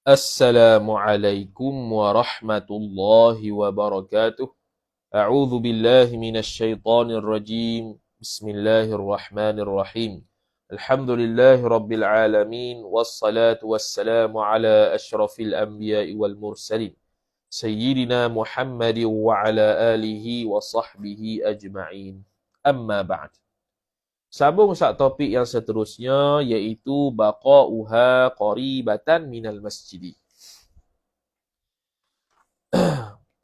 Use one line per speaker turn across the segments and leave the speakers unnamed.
Assalamualaikum warahmatullahi wabarakatuh. A'udzu billahi minasy syaithanir rajim. Bismillahirrahmanirrahim. Alhamdulillahi rabbil alamin wassalatu wassalamu ala asyrafil anbiya'i wal mursalin. Sayyidina Muhammadin wa ala alihi wa sahbihi ajma'in. Amma ba'd. Sambung sat topik yang seterusnya iaitu baqa'uha qaribatan minal masjid.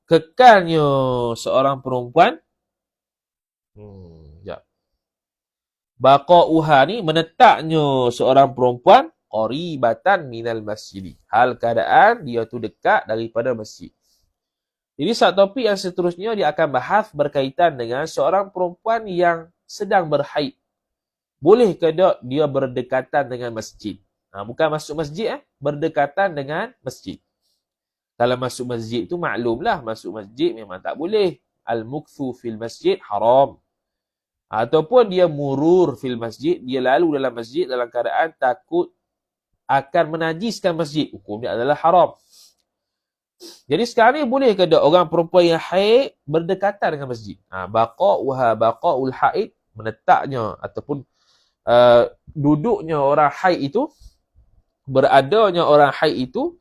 Kekalnya seorang perempuan baqa'uha ni menetapnya seorang perempuan qaribatan minal masjid. Hal keadaan dia tu dekat daripada masjid. Jadi sat topik yang seterusnya dia akan bahas berkaitan dengan seorang perempuan yang sedang berhaid. Boleh ke tak dia berdekatan dengan masjid? Bukan masuk masjid, berdekatan dengan masjid. Kalau masuk masjid tu maklumlah, masuk masjid memang tak boleh. Al-mukthu fil masjid haram. Ataupun dia murur fil masjid, dia lalu dalam masjid dalam keadaan takut akan menajiskan masjid. Hukum dia adalah haram. Jadi sekarang ni boleh ke tak orang perempuan yang haid berdekatan dengan masjid? Baqa'ul haid, menetapnya ataupun duduknya orang haid itu, beradanya orang haid itu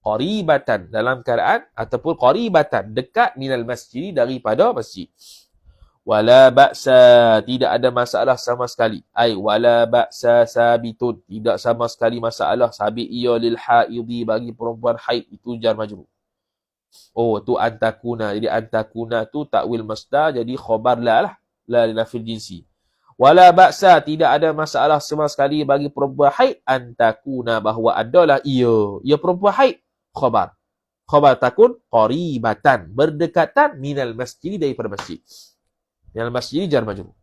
qaribatan dalam keadaan ataupun qaribatan dekat minal masjid daripada masjid. Wala ba'sa, tidak ada masalah sama sekali. Wala ba'sa sabitun, tidak sama sekali masalah sabit ia lil haidhi bagi perempuan haid. Itu jar majrur. Tu antakuna. Jadi antakuna tu takwil masdar jadi khabar la linafil jinsi. Wala ba'sa, tidak ada masalah sama sekali bagi perempuan haid antakuna, bahawa adalah ia perempuan haid khabar takun qaribatan, berdekatan minal masjid, daripada masjid. Minal masjid jar majrur.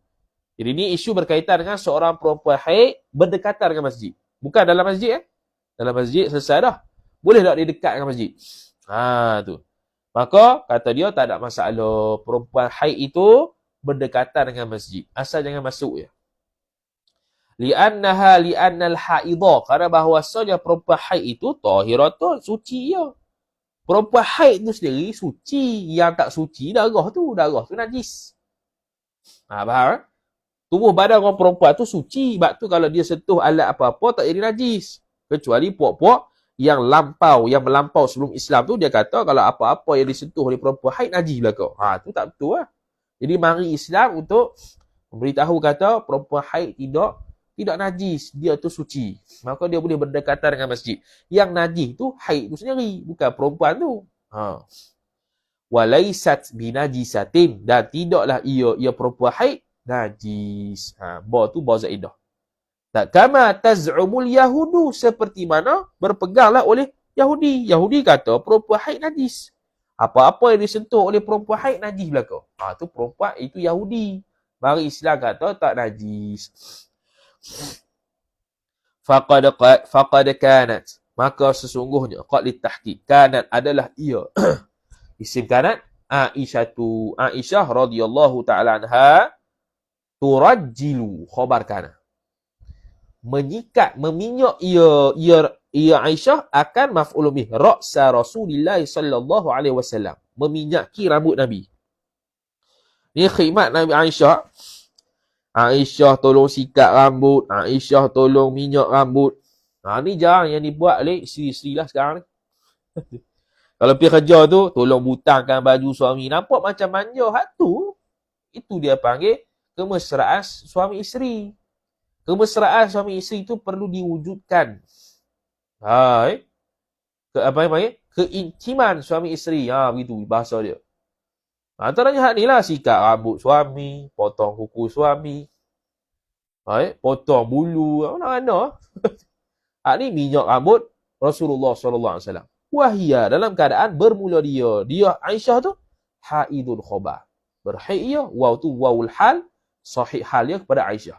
Jadi ini isu berkaitan dengan seorang perempuan haid berdekatan dengan masjid. Bukan dalam masjid. Dalam masjid selesai dah. Boleh tak dia dekat dengan masjid? Tu. Maka kata dia tak ada masalah perempuan haid itu berdekatan dengan masjid. Asal jangan masuk je. Li'annal haidha, karena bahawasanya perempuan haid itu tahiratun, suci ya. Perempuan haid itu sendiri suci. Yang tak suci darah tu najis. Faham? Tubuh badan orang perempuan tu suci. Sebab tu kalau dia sentuh alat apa-apa tak jadi najis. Kecuali puak-puak yang melampau sebelum Islam tu, dia kata kalau apa-apa yang disentuh oleh perempuan haid najis belaka. Tu tak betul lah. Jadi mari Islam untuk memberitahu kata perempuan haid tidak najis, dia tu suci. Maka dia boleh berdekatan dengan masjid. Yang najis tu haid tu sendiri, bukan perempuan tu. Walaisat binajisatin, dan tidaklah ia perempuan haid najis. Tu ba zaidah. Tak kama taz'umul yahudu, seperti mana berpeganglah oleh Yahudi. Yahudi kata perempuan haid najis. Apa-apa yang disentuh oleh perempuan haid najis belaka. Tu perempuan itu Yahudi. Mari Islam kata tak najis. Faqad kanat, maka sesungguhnya qad litahqiq, kanat adalah ia. Isim kanat Aisyah radhiyallahu taala anha, turajjilu khabar kana, meminyak ia Aisyah akan maf'ul bih ra'sa Rasulillah sallallahu alaihi wasallam, meminyaki rambut Nabi. Ni khidmat Nabi Aisyah. Aisyah tolong sikat rambut, Aisyah tolong minyak rambut. Ni jarang yang dibuat oleh isteri-isteri lah sekarang ni. Kalau pergi kerja tu, tolong butangkan baju suami. Nampak macam manja hak tu. Itu dia panggil kemesraan suami isteri. Kemesraan suami isteri tu perlu diwujudkan. Keintiman suami isteri. Begitu bahasa dia. Antaranya hak ni lah, sikat rambut suami, potong kuku suami, potong bulu, mana-mana. Hak ni minyak rambut Rasulullah SAW. Wahia, dalam keadaan bermula dia Aisyah tu haidul khobar, berhaid ia. Waw tu wawul hal, sahih hal dia kepada Aisyah.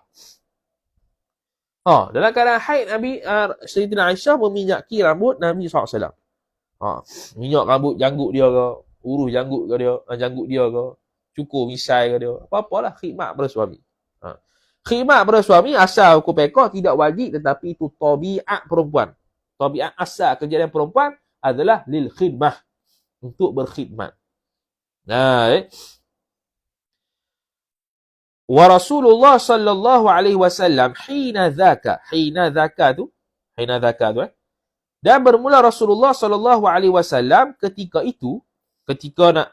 Dalam keadaan haid Nabi Sayyidina Aisyah meminyaki rambut Nabi SAW. Minyak rambut janggut dia ke, urus janggut dia ke, cukur misai ke dia, apa-apalah khidmat pada suami. Khidmat pada suami asal hukum fiqh tidak wajib, tetapi itu tabiat perempuan. tabiat asal kejadian perempuan adalah lil khidmah, untuk berkhidmat. Nah, wa Rasulullah sallallahu alaihi wasallam hina dzaka tu dan bermula Rasulullah sallallahu alaihi wasallam ketika itu, ketika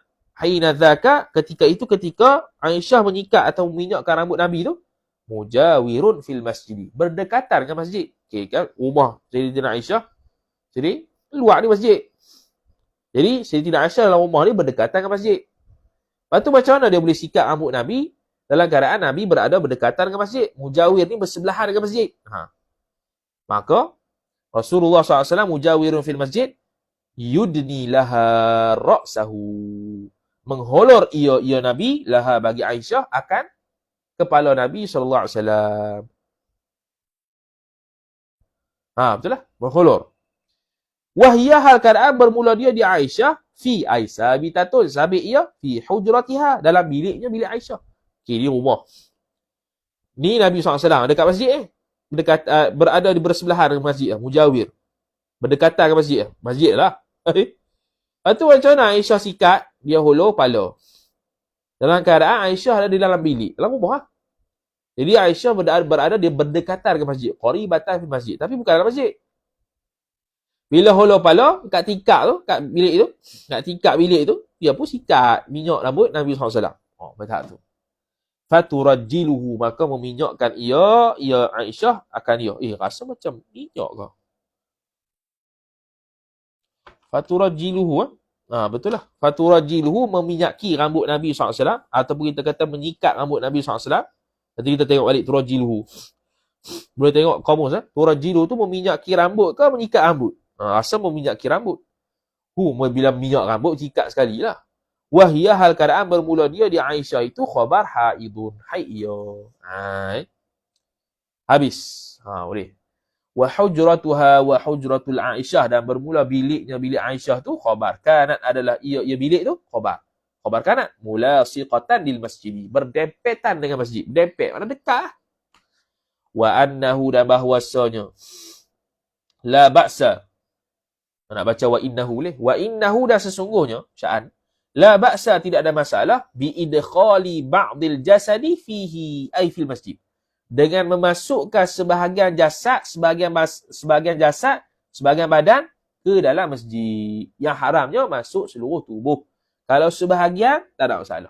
Aisyah menyikat atau meminyakkan rambut Nabi tu, mujawirun fil masjid, berdekatan dengan masjid. Okey kan, rumah Sayyidatina Aisyah jadi luar ni masjid. Jadi Sayyidatina Aisyah dalam rumah ni berdekatan dengan masjid. Lepas tu macam mana dia boleh sikat rambut Nabi dalam keadaan Nabi berada berdekatan dengan masjid? Mujawir ni bersebelahan dengan masjid. Maka Rasulullah SAW mujawirun fil masjid yudni laha ra'sahu, mengholor ia Nabi laha bagi Aisyah akan kepala Nabi SAW. Betul lah, mengholor. Wahiyah hal keadaan bermula dia di Aisyah fi aisabitatun, sabit ia fi hujratiha, dalam biliknya, bilik Aisyah. Okey, dia rumah. Ni Nabi SAW dekat masjid berada di bersebelahan dengan masjid, mujawir. Berdekatan dengan masjid. Masjid lah. Lepas tu macam mana Aisyah sikat, dia holor kepala. Dalam keadaan Aisyah ada di dalam bilik, dalam rumah. Jadi Aisyah berada dia berdekatan dengan masjid. Qaribatan fi masjid. Tapi bukan dalam masjid. Bila holor kepala, kat tingkap tu, kat bilik tu, kat tingkap bilik tu, dia pun sikat minyak rambut Nabi SAW. Bertahap tu. Faturajjiluhu, maka meminyakkan ia Aisyah akan dia. Rasa macam minyak ke? Faturajjiluhu, betul lah. Faturajjiluhu, meminyaki rambut Nabi SAW, ataupun kita kata menyikat rambut Nabi SAW. Nanti kita tengok balik turajjiluhu. Boleh tengok kamus, turajjiluhu tu meminyaki rambut ke menyikat rambut? Rasa meminyaki rambut. Bila minyak rambut, sikat sekali lah. Wahiyah hal keadaan bermula dia di Aisyah itu khabar haidun, haid. Habis. Boleh. Wa hujratuha wa hujratul Aisyah, dan bermula biliknya, bilik Aisyah tu khabar kanat, adalah ia bilik tu khabar kanat mulasiqatan lil masjid, berdempetan dengan masjid. Berdempet mana dekat. Wa annahu, dan bahwasanya la ba'sa, nak baca wa innahu boleh. Wa innahu, dan sesungguhnya sya'an, la ba'sa, tidak ada masalah, bi idkhali ba'dil jasadi fihi, ay fil masjid, dengan memasukkan sebahagian jasad, sebahagian badan ke dalam masjid. Yang haramnya masuk seluruh tubuh. Kalau sebahagian, tak ada masalah.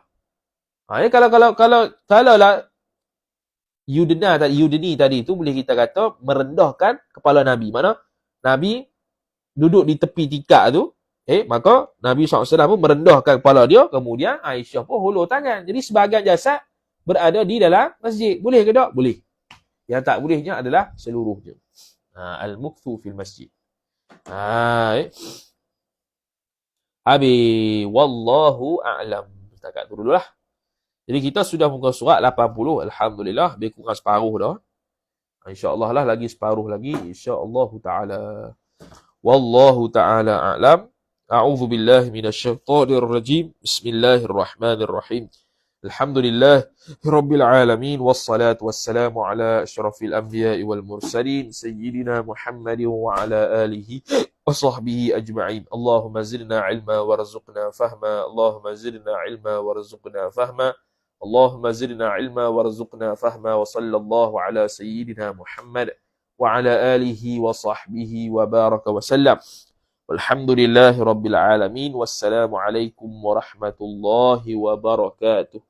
Kalau lah yudni tadi tu, boleh kita kata merendahkan kepala Nabi. Mana Nabi duduk di tepi tingkap tu, maka Nabi SAW pun merendahkan kepala dia, kemudian Aisyah pun hulur tangan. Jadi sebahagian jasad berada di dalam masjid. Boleh ke tak? Boleh. Yang tak bolehnya adalah seluruhnya. Al-mukthu fil masjid. Habis. Wallahu a'lam. Setakat tu dululah. Jadi kita sudah muka surat 80. Alhamdulillah. Lebih kurang separuh dah. InsyaAllah lah lagi separuh lagi. InsyaAllah ta'ala. Wallahu ta'ala a'lam. A'udhu billahi minasyaitanir rajim. Bismillahirrahmanirrahim. Alhamdulillah Rabbil alamin. Wassalatu wassalamu ala asyrafil anbiya'i wal mursalin. Sayyidina Muhammadin wa ala alihi wa sahbihi ajma'in. Allahumma zidna ilma warzuqna fahma. Allahumma zidna ilma warzuqna fahma. Allahumma zidna ilma warzuqna fahma. Wa sallallahu ala sayyidina Muhammad wa ala alihi wa sahbihi wa baraka wa sallam. Walhamdulillahi rabbil alamin. Wassalamu alaikum warahmatullahi wabarakatuh.